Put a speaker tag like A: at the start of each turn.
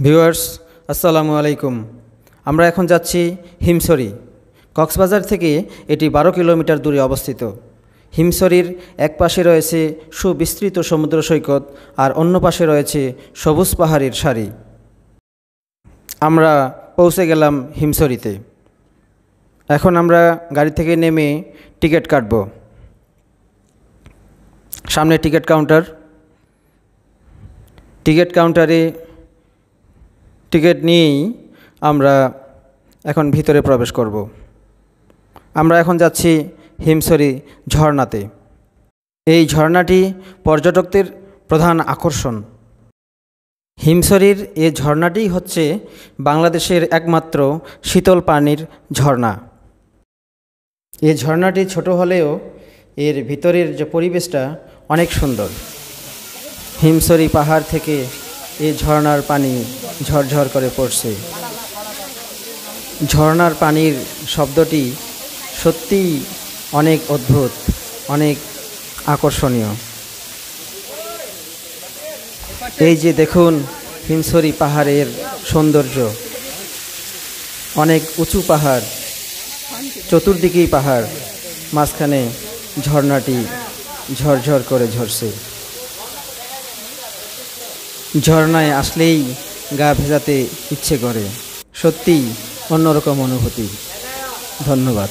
A: Viewers, আসসালামু আলাইকুম। আমরা এখন যাচ্ছি হিমছড়ি। কক্সবাজার থেকে এটি 12 কিলোমিটার দূরে অবস্থিত। হিমছড়ির এক পাশে রয়েছে সুবিস্তৃত সমুদ্র সৈকত আর অন্য পাশে রয়েছে সবুজ পাহাড়ের সারি। আমরা পৌঁছে গেলাম হিমছড়িতে। এখন আমরা গাড়ি থেকে নেমে টিকিট কাটব। সামনে টিকিট কাউন্টার। টিকিট কাউন্টারে টিকিট নিয়েই আমরা এখন ভিতরে প্রবেশ করব। আমরা এখন যাচ্ছি হিমছড়ি ঝর্ণাতে। এই ঝর্ণাটি পর্যটকদের প্রধান আকর্ষণ। হিমছড়ির এই ঝর্ণাটি হচ্ছে বাংলাদেশের একমাত্র শীতল পানির ঝর্ণা। এই ঝর্ণাটি ছোট হলেও এর ভিতরের যে পরিবেশটা অনেক সুন্দর। হিমছড়ি পাহাড় থেকে এই ঝর্ণার পানি ঝরঝর করে পড়ছে। ঝর্ণার পানির শব্দটি সত্যিই অনেক অদ্ভুত, অনেক আকর্ষণীয়। এই যে দেখুন হিমছড়ি পাহাড়ের সৌন্দর্য। অনেক উঁচু পাহাড়, চতুর্দিকেই পাহাড়, মাঝখানে ঝর্ণাটি ঝরঝর করে ঝরছে। ঝর্ণায় আসলেই গা ভেজাতে ইচ্ছে করে। সত্যিই অন্যরকম অনুভূতি। ধন্যবাদ।